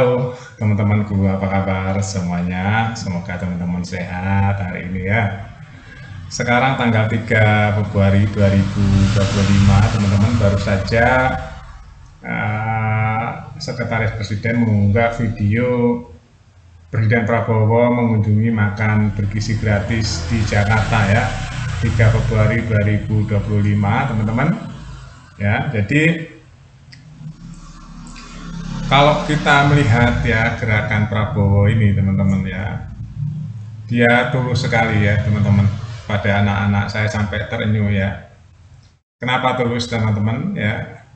Halo teman-temanku, apa kabar semuanya? Semoga teman-teman sehat hari ini ya. Sekarang tanggal 3 Februari 2025, teman-teman baru saja Sekretaris Presiden mengunggah video Presiden Prabowo mengunjungi makan bergizi gratis di Jakarta ya, 3 Februari 2025, teman-teman. Ya, jadi kalau kita melihat ya gerakan Prabowo ini teman-teman ya, dia tulus sekali ya teman-teman pada anak-anak saya sampai terenyuh ya. Kenapa tulus teman-teman ya?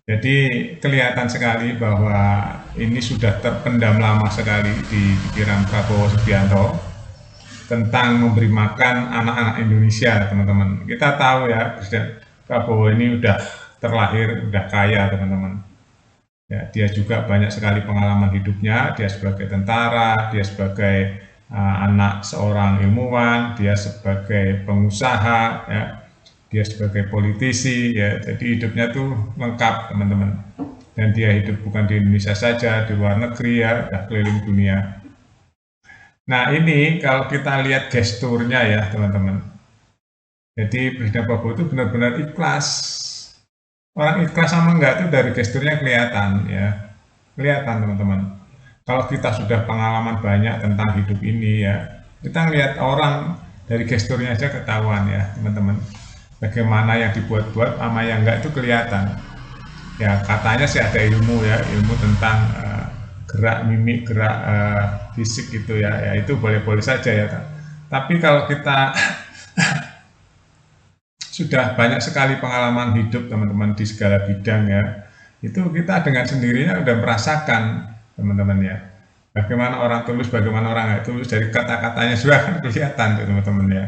Jadi kelihatan sekali bahwa ini sudah terpendam lama sekali di pikiran Prabowo Subianto tentang memberi makan anak-anak Indonesia teman-teman. Kita tahu ya Presiden Prabowo ini udah terlahir, udah kaya teman-teman. Ya, dia juga banyak sekali pengalaman hidupnya, dia sebagai tentara, dia sebagai anak seorang ilmuwan, dia sebagai pengusaha, ya, dia sebagai politisi, ya, jadi hidupnya tuh lengkap teman-teman. Dan dia hidup bukan di Indonesia saja, di luar negeri ya, udah keliling dunia. Nah ini kalau kita lihat gesturnya ya teman-teman. Jadi Presiden Prabowo itu benar-benar ikhlas. Orang ikhlas sama enggak itu dari gesturnya kelihatan ya. Kelihatan teman-teman. Kalau kita sudah pengalaman banyak tentang hidup ini ya, kita lihat orang dari gesturnya aja ketahuan ya teman-teman. Bagaimana yang dibuat-buat sama yang enggak itu kelihatan. Ya katanya sih ada ilmu ya, ilmu tentang gerak mimik, gerak fisik gitu ya, ya itu boleh-boleh saja ya. Tapi kalau kita sudah banyak sekali pengalaman hidup teman-teman di segala bidang ya, itu kita dengan sendirinya udah merasakan teman-teman ya, bagaimana orang tulus, bagaimana orang nggak tulus, dari kata-katanya juga kan kelihatan teman-teman ya.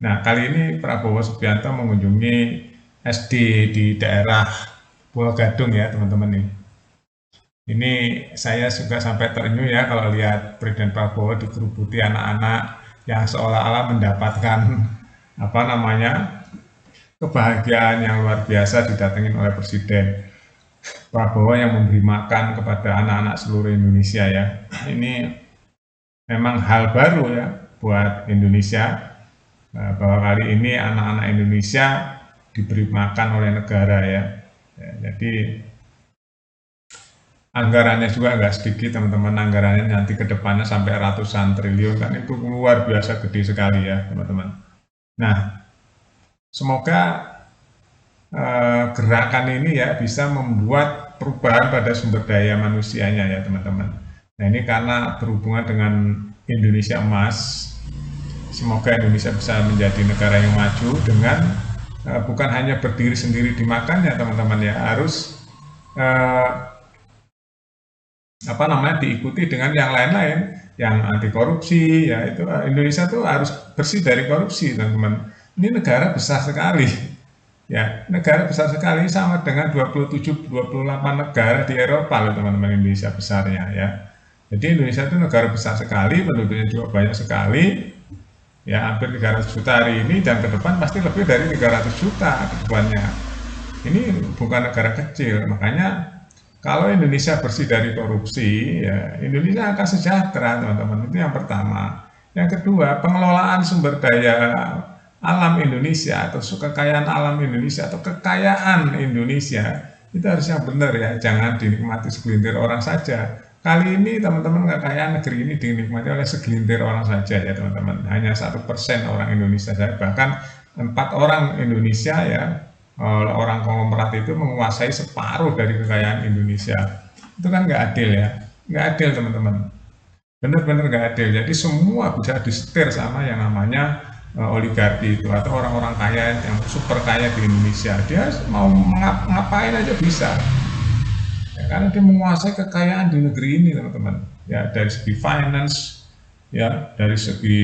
Nah kali ini Prabowo Subianto mengunjungi SD di daerah Pulau Gadung ya teman-teman nih. Ini saya juga sampai terenyuh ya kalau lihat Presiden Prabowo dikerubuti anak-anak yang seolah-olah mendapatkan apa namanya kebahagiaan yang luar biasa didatengin oleh Presiden Prabowo yang memberi makan kepada anak-anak seluruh Indonesia ya. Ini memang hal baru ya buat Indonesia, bahwa kali ini anak-anak Indonesia diberi makan oleh negara ya. Jadi anggarannya juga nggak sedikit teman-teman, anggarannya nanti ke depannya sampai ratusan triliun, kan itu luar biasa gede sekali ya teman-teman. Nah semoga gerakan ini ya bisa membuat perubahan pada sumber daya manusianya ya teman-teman. Nah ini karena berhubungan dengan Indonesia Emas, semoga Indonesia bisa menjadi negara yang maju dengan bukan hanya berdiri sendiri dimakan ya teman-teman ya, harus apa namanya diikuti dengan yang lain-lain, yang anti korupsi ya. Itu Indonesia tuh harus bersih dari korupsi teman-teman. Ini negara besar sekali ya, negara besar sekali, sama dengan 27-28 negara di Eropa loh teman-teman. Indonesia besarnya ya, jadi Indonesia itu negara besar sekali, penduduknya juga banyak sekali ya, hampir 300 juta hari ini, dan ke depan pasti lebih dari 300 juta ke depannya. Ini bukan negara kecil, makanya kalau Indonesia bersih dari korupsi, ya Indonesia akan sejahtera teman-teman. Itu yang pertama. Yang kedua, pengelolaan sumber daya alam Indonesia atau kekayaan alam Indonesia atau kekayaan Indonesia itu harus yang benar ya, jangan dinikmati segelintir orang saja. Kali ini teman-teman, kekayaan negeri ini dinikmati oleh segelintir orang saja ya teman-teman. Hanya 1% orang Indonesia saja, bahkan 4 orang Indonesia ya, orang konglomerat itu menguasai separuh dari kekayaan Indonesia. Itu kan nggak adil ya, nggak adil teman-teman, benar-benar nggak adil. Jadi semua bisa disetir sama yang namanya oligarki itu, atau orang-orang kaya yang super kaya di Indonesia. Dia mau ngapain aja bisa ya, karena dia menguasai kekayaan di negeri ini teman-teman ya, dari segi finance ya, dari segi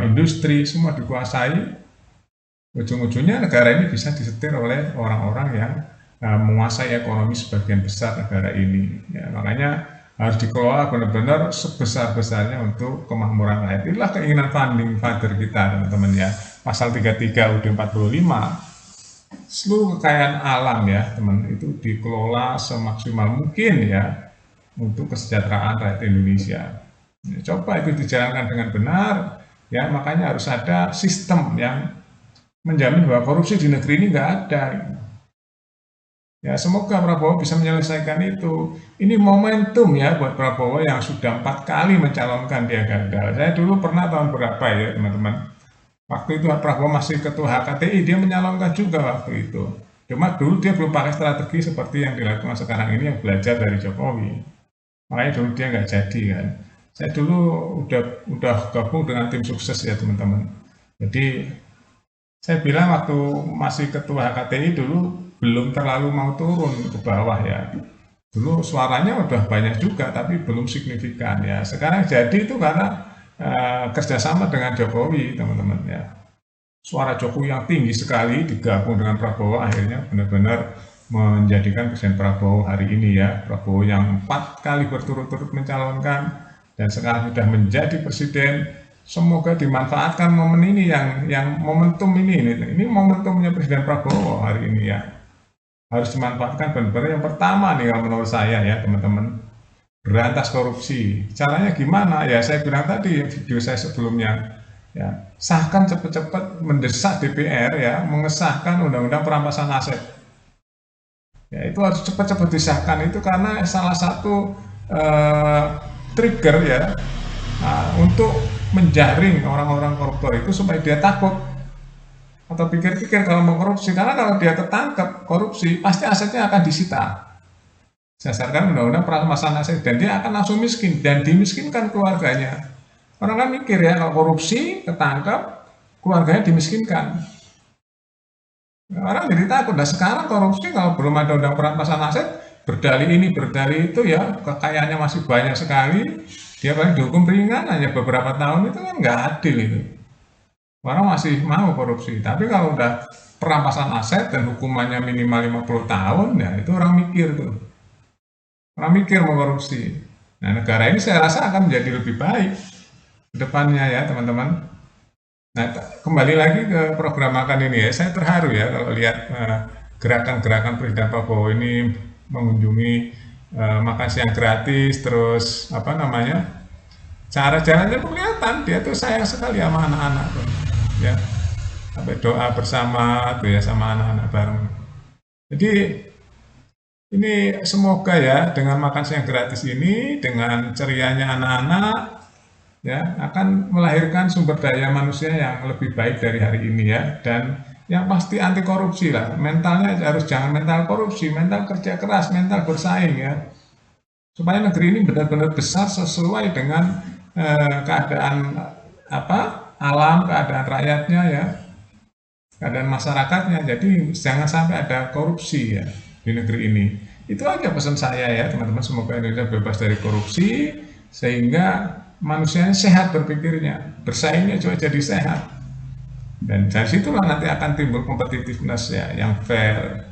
industri, semua dikuasai. Ujung-ujungnya negara ini bisa disetir oleh orang-orang yang menguasai ekonomi sebagian besar negara ini ya. Makanya harus dikelola benar-benar sebesar-besarnya untuk kemakmuran rakyat. Inilah keinginan founding father kita teman-teman ya, pasal 33 UUD 45, seluruh kekayaan alam ya teman, itu dikelola semaksimal mungkin ya, untuk kesejahteraan rakyat Indonesia. Coba itu dijalankan dengan benar, ya makanya harus ada sistem yang menjamin bahwa korupsi di negeri ini nggak ada. Ya semoga Prabowo bisa menyelesaikan itu. Ini momentum ya buat Prabowo yang sudah 4 kali mencalonkan dia gagal. Saya dulu pernah tahun berapa ya teman-teman. Waktu itu Prabowo masih ketua HKTI, dia menyalonkan juga waktu itu. Cuma dulu dia belum pakai strategi seperti yang dilakukan sekarang ini yang belajar dari Jokowi. Makanya dulu dia nggak jadi kan. Saya dulu udah gabung dengan tim sukses ya teman-teman. Jadi saya bilang waktu masih ketua HKTI dulu belum terlalu mau turun ke bawah ya. Dulu suaranya udah banyak juga tapi belum signifikan ya. Sekarang jadi itu karena kerjasama dengan Jokowi teman-teman ya. Suara Jokowi yang tinggi sekali digabung dengan Prabowo akhirnya benar-benar menjadikan Presiden Prabowo hari ini ya. Prabowo yang 4 kali berturut-turut mencalonkan dan sekarang sudah menjadi presiden. Semoga dimanfaatkan momen ini yang momentum ini momentumnya Presiden Prabowo hari ini ya. Harus dimanfaatkan benar-benar. Yang pertama nih kalau menurut saya ya teman-teman, berantas korupsi. Caranya gimana? Ya saya bilang tadi video saya sebelumnya. Ya, sahkan cepat-cepat, mendesak DPR ya mengesahkan undang-undang perampasan aset. Ya itu harus cepat-cepat disahkan itu karena salah satu trigger ya untuk menjaring orang-orang koruptor itu supaya dia takut atau pikir-pikir kalau mau korupsi, karena kalau dia ketangkep korupsi pasti asetnya akan disita berdasarkan undang-undang perampasan aset dan dia akan langsung miskin dan dimiskinkan keluarganya. Orang kan mikir ya kalau korupsi ketangkep keluarganya dimiskinkan, orang jadi takut. Nah sekarang korupsi kalau belum ada undang perampasan aset, berdalih ini berdalih itu ya kekayaannya masih banyak sekali, dia paling dihukum ringan hanya beberapa tahun, itu kan nggak adil itu. Orang masih mau korupsi, tapi kalau udah perampasan aset dan hukumannya minimal 50 tahun, ya itu orang mikir tuh. Orang mikir mau korupsi. Nah negara ini saya rasa akan menjadi lebih baik ke depannya ya teman-teman. Nah kembali lagi ke program makan ini ya, saya terharu ya kalau lihat gerakan-gerakan Presiden Prabowo ini mengunjungi makan siang gratis, terus apa namanya, cara-caranya kelihatan dia tuh sayang sekali sama anak-anak tuh, ya sampai doa bersama tuh ya sama anak-anak bareng. Jadi ini semoga ya dengan makan siang gratis ini, dengan cerianya anak-anak, ya akan melahirkan sumber daya manusia yang lebih baik dari hari ini ya. Dan yang pasti anti korupsi lah, mentalnya harus jangan mental korupsi, mental kerja keras, mental bersaing ya, supaya negeri ini benar-benar besar sesuai dengan keadaan alam, keadaan rakyatnya ya, keadaan masyarakatnya. Jadi jangan sampai ada korupsi ya di negeri ini. Itu aja pesan saya ya teman-teman, semoga Indonesia bebas dari korupsi sehingga manusianya sehat berpikirnya, bersaingnya juga jadi sehat. Dan dari situlah nanti akan timbul kompetitiveness ya yang fair.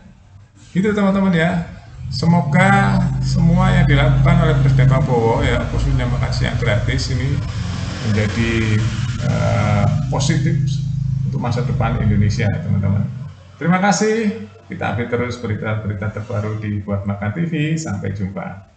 Gitu teman-teman ya. Semoga semua yang dilakukan oleh Presiden Prabowo ya, khususnya makan siang gratis ini menjadi positif untuk masa depan Indonesia teman-teman. Terima kasih. Kita update terus berita-berita terbaru di Buat Makan TV. Sampai jumpa.